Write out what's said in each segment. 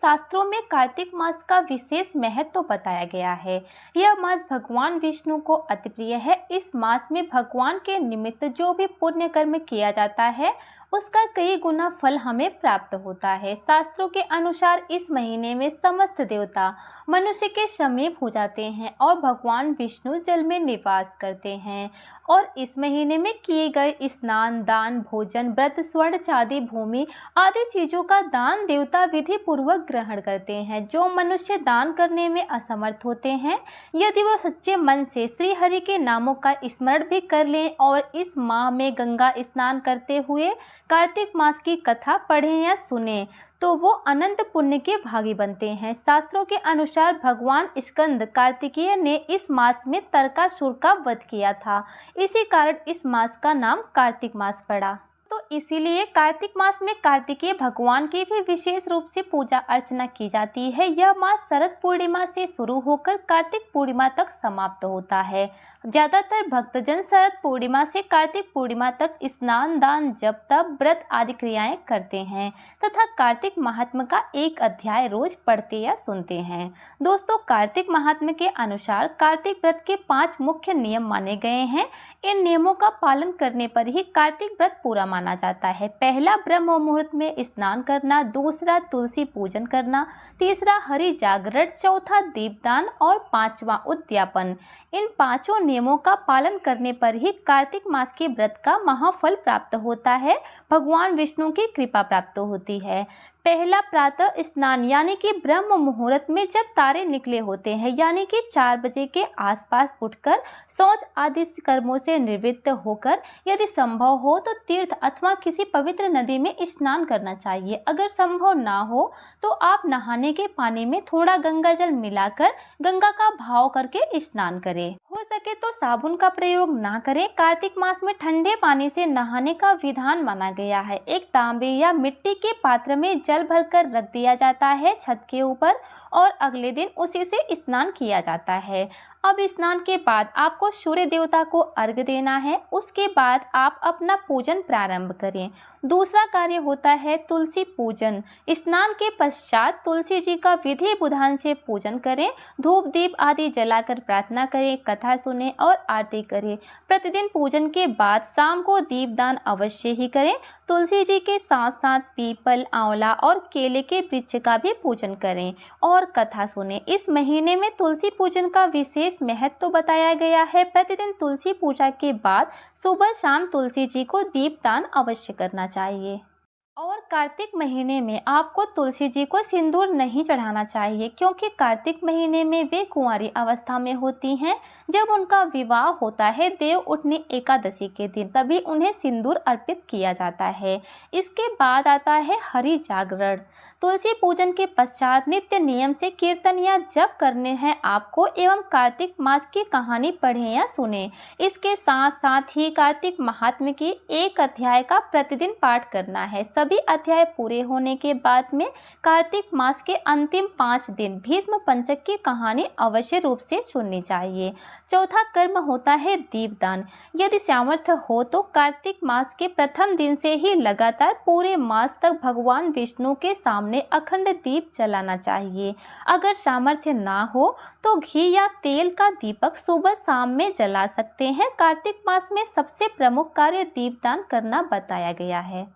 शास्त्रों में कार्तिक मास का विशेष महत्व बताया गया है। यह मास भगवान विष्णु को अति प्रिय है। इस मास में भगवान के निमित्त जो भी पुण्य कर्म किया जाता है उसका कई गुना फल हमें प्राप्त होता है। शास्त्रों के अनुसार इस महीने में समस्त देवता मनुष्य के समीप हो जाते हैं और भगवान विष्णु जल में निवास करते हैं और इस महीने में किए गए स्नान, दान, भोजन, व्रत, स्वर्ण, चांदी, भूमि आदि चीजों का दान देवता विधि पूर्वक ग्रहण करते हैं। जो मनुष्य दान करने में असमर्थ होते हैं, यदि वह सच्चे मन से श्री हरि के नामों का स्मरण भी कर लें और इस माह में गंगा स्नान करते हुए कार्तिक मास की कथा पढ़ें या सुनें तो वो अनंत पुण्य के भागी बनते हैं। शास्त्रों के अनुसार भगवान स्कंद कार्तिकेय ने इस मास में तारकासुर का वध किया था। इसी कारण इस मास का नाम कार्तिक मास पड़ा। तो इसीलिए कार्तिक मास में कार्तिकेय भगवान की भी विशेष रूप से पूजा अर्चना की जाती है। यह मास शरद पूर्णिमा से शुरू होकर कार्तिक पूर्णिमा तक समाप्त होता है। ज्यादातर भक्तजन शरद पूर्णिमा से कार्तिक पूर्णिमा तक स्नान, दान, जप, तप, व्रत आदि क्रियाएं करते हैं तथा कार्तिक महात्म्य का एक अध्याय रोज पढ़ते या सुनते हैं। दोस्तों, कार्तिक महात्म्य के अनुसार कार्तिक व्रत के 5 मुख्य नियम माने गए हैं। इन नियमों का पालन करने पर ही कार्तिक व्रत पूरा माना जाता है। पहला, ब्रह्म मुहूर्त में स्नान करना। दूसरा, तुलसी पूजन करना। तीसरा, हरि जागरण। चौथा, दीपदान और 5वां, उद्यापन। इन 5 नियमों का पालन करने पर ही कार्तिक मास के व्रत का महाफल प्राप्त होता है। भगवान विष्णु की कृपा प्राप्त होती है। पहला, प्रातः स्नान यानी कि ब्रह्म मुहूर्त में जब तारे निकले होते हैं यानी कि 4 बजे के आसपास उठकर शौच आदि कर्मों से निवृत्त होकर यदि संभव हो तो तीर्थ अथवा किसी पवित्र नदी में स्नान करना चाहिए। अगर संभव ना हो तो आप नहाने के पानी में थोड़ा गंगा जल मिलाकर गंगा का भाव करके स्नान करें। हो सके तो साबुन का प्रयोग ना करें। कार्तिक मास में ठंडे पानी से नहाने का विधान माना गया है। एक तांबे या मिट्टी के पात्र में जल भरकर रख दिया जाता है छत के ऊपर और अगले दिन उसी से स्नान किया जाता है। अब स्नान के बाद आपको सूर्य देवता को अर्घ्य देना है। उसके बाद आप अपना पूजन प्रारंभ करें। दूसरा कार्य होता है तुलसी पूजन। स्नान के पश्चात तुलसी जी का विधि विधान से पूजन करें। धूप दीप आदि जलाकर प्रार्थना करें, कथा सुने और आरती करें। प्रतिदिन पूजन के बाद शाम को दीपदान अवश्य ही करें। तुलसी जी के साथ साथ पीपल, आंवला और केले के वृक्ष का भी पूजन करें और कथा सुने। इस महीने में तुलसी पूजन का विशेष महत्व बताया गया है। प्रतिदिन तुलसी पूजा के बाद सुबह शाम तुलसी जी को दीपदान अवश्य करना चाहिए। और कार्तिक महीने में आपको तुलसी जी को सिंदूर नहीं चढ़ाना चाहिए क्योंकि कार्तिक महीने में वे कुंवारी अवस्था में होती हैं। जब उनका विवाह होता है देव उठनी एकादशी के दिन, तभी उन्हें सिंदूर अर्पित किया जाता है। इसके बाद आता है हरि जागरण। तुलसी पूजन के पश्चात नित्य नियम से कीर्तन या जप करने हैं आपको एवं कार्तिक मास की कहानी पढ़ें या सुने। इसके साथ साथ ही कार्तिक महात्म्य की एक अध्याय का प्रतिदिन पाठ करना है। सभी अध्याय पूरे होने के बाद में कार्तिक मास के अंतिम 5 दिन भीष्म पंचक की कहानी अवश्य रूप से सुननी चाहिए। चौथा कर्म होता है दीपदान। यदि सामर्थ्य हो तो कार्तिक मास के प्रथम दिन से ही लगातार पूरे मास तक भगवान विष्णु के सामने अखंड दीप जलाना चाहिए। अगर सामर्थ्य ना हो तो घी या तेल का दीपक सुबह शाम में जला सकते हैं। कार्तिक मास में सबसे प्रमुख कार्य दीपदान करना बताया गया है।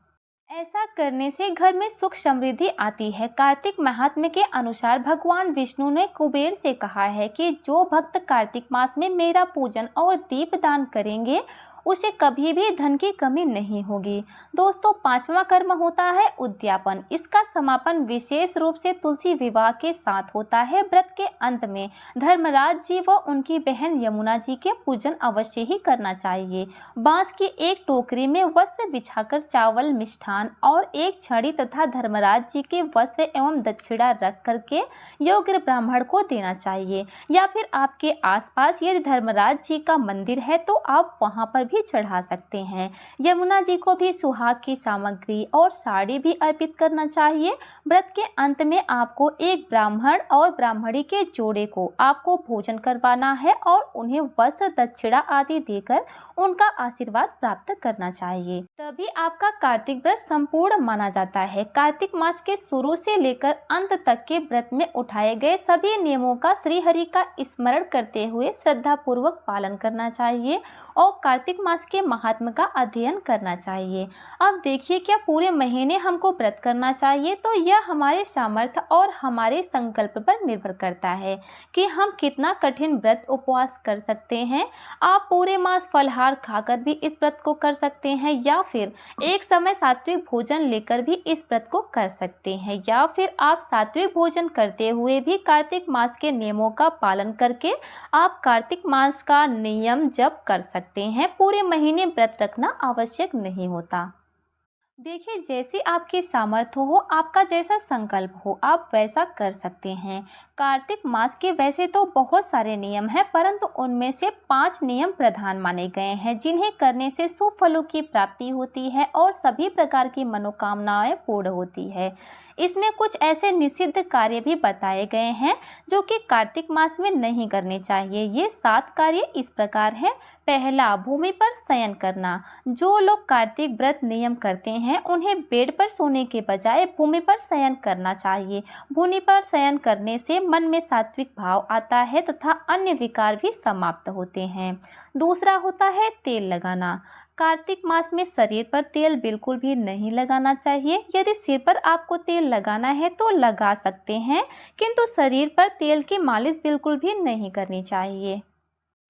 ऐसा करने से घर में सुख समृद्धि आती है। कार्तिक महात्म्य के अनुसार भगवान विष्णु ने कुबेर से कहा है कि जो भक्त कार्तिक मास में मेरा पूजन और दीपदान करेंगे उसे कभी भी धन की कमी नहीं होगी। दोस्तों, 5वां कर्म होता है उद्यापन। इसका समापन विशेष रूप से तुलसी विवाह के साथ होता है। व्रत के अंत में धर्मराज जी व उनकी बहन यमुना जी के पूजन अवश्य ही करना चाहिए। बांस की एक टोकरी में वस्त्र बिछाकर चावल, मिष्ठान और एक छड़ी तथा धर्मराज जी के वस्त्र एवं दक्षिणा रख करके योग्य ब्राह्मण को देना चाहिए। या फिर आपके आसपास यदि धर्मराज जी का मंदिर है तो आप वहां पर भी भी चढ़ा सकते हैं। यमुना जी को भी सुहाग की सामग्री और साड़ी भी अर्पित करना चाहिए। व्रत के अंत में आपको एक ब्राह्मण और ब्राह्मणी के जोड़े को आपको भोजन करवाना है और उन्हें वस्त्र, दक्षिणा आदि देकर उनका आशीर्वाद प्राप्त करना चाहिए। तभी आपका कार्तिक व्रत संपूर्ण माना जाता है। कार्तिक मास के शुरू से लेकर अंत तक के व्रत में उठाए गए सभी नियमों का श्री हरि का स्मरण करते हुए श्रद्धा पूर्वक पालन करना चाहिए और कार्तिक मास के महात्म का अध्ययन करना चाहिए। अब देखिए, क्या पूरे महीने हमको व्रत करना चाहिए? तो यह हमारे सामर्थ्य और हमारे संकल्प पर निर्भर करता है कि हम कितना कठिन व्रत उपवास कर सकते हैं। आप पूरे मास फलहार खाकर भी इस व्रत को कर सकते हैं, या फिर एक समय सात्विक भोजन लेकर भी इस व्रत को कर सकते हैं, या फिर आप सात्विक भोजन करते हुए भी कार्तिक मास के नियमों का पालन करके आप कार्तिक मास का नियम जप कर सकते हैं। पूरे महीने व्रत रखना आवश्यक नहीं होता। देखिए, जैसी आपकी सामर्थ्य हो, आपका जैसा संकल्प हो, आप वैसा कर सकते हैं। कार्तिक मास के वैसे तो बहुत सारे नियम हैं, परंतु उनमें से 5 नियम प्रधान माने गए हैं जिन्हें करने से शुभ फलों की प्राप्ति होती है और सभी प्रकार की मनोकामनाएं पूर्ण होती है। इसमें कुछ ऐसे निषिद्ध कार्य भी बताए गए हैं जो कि कार्तिक मास में नहीं करने चाहिए। ये 7 कार्य इस प्रकार हैं। पहला, भूमि पर शयन करना। जो लोग कार्तिक व्रत नियम करते हैं उन्हें बेड पर सोने के बजाय भूमि पर शयन करना चाहिए। भूमि पर शयन करने से मन में सात्विक भाव आता है तथा अन्य विकार भी समाप्त होते हैं। दूसरा होता है तेल लगाना। कार्तिक मास में शरीर पर तेल बिल्कुल भी नहीं लगाना चाहिए। यदि सिर पर आपको तेल लगाना है तो लगा सकते हैं, किंतु शरीर पर तेल की मालिश बिल्कुल भी नहीं करनी चाहिए।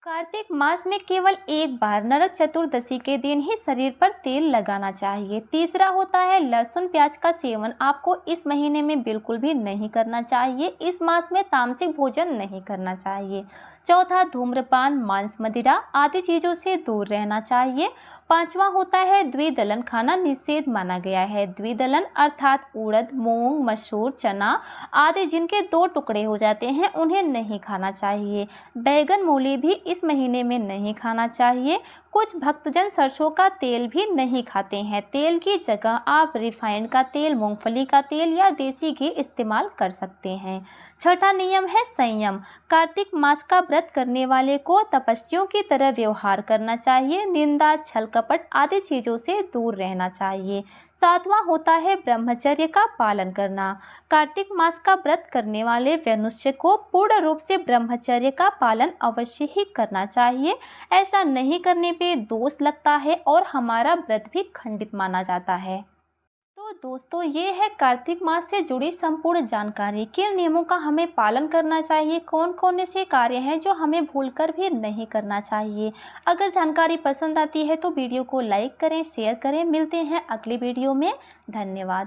कार्तिक मास में केवल एक बार नरक चतुर्दशी के दिन ही शरीर पर तेल लगाना चाहिए। तीसरा होता है लहसुन प्याज का सेवन आपको इस महीने में बिल्कुल भी नहीं करना चाहिए। इस मास में तामसिक भोजन नहीं करना चाहिए। चौथा, धूम्रपान, मांस, मदिरा आदि चीज़ों से दूर रहना चाहिए। पांचवा होता है द्विदलन खाना निषेध माना गया है। द्विदलन अर्थात उड़द, मूंग, मसूर, चना आदि जिनके 2 टुकड़े हो जाते हैं उन्हें नहीं खाना चाहिए। बैगन, मूली भी इस महीने में नहीं खाना चाहिए। कुछ भक्तजन सरसों का तेल भी नहीं खाते हैं। तेल की जगह आप रिफाइंड का तेल, मूंगफली का तेल या देसी घी इस्तेमाल कर सकते हैं। छठा नियम है संयम। कार्तिक मास का व्रत करने वाले को तपस्वियों की तरह व्यवहार करना चाहिए। निंदा, छल कपट आदि चीज़ों से दूर रहना चाहिए। सातवां होता है ब्रह्मचर्य का पालन करना। कार्तिक मास का व्रत करने वाले मनुष्य को पूर्ण रूप से ब्रह्मचर्य का पालन अवश्य ही करना चाहिए। ऐसा नहीं करने पे दोष लगता है और हमारा व्रत भी खंडित माना जाता है। तो दोस्तों, ये है कार्तिक मास से जुड़ी संपूर्ण जानकारी। किन नियमों का हमें पालन करना चाहिए, कौन कौन से कार्य हैं जो हमें भूलकर भी नहीं करना चाहिए। अगर जानकारी पसंद आती है तो वीडियो को लाइक करें, शेयर करें। मिलते हैं अगली वीडियो में। धन्यवाद।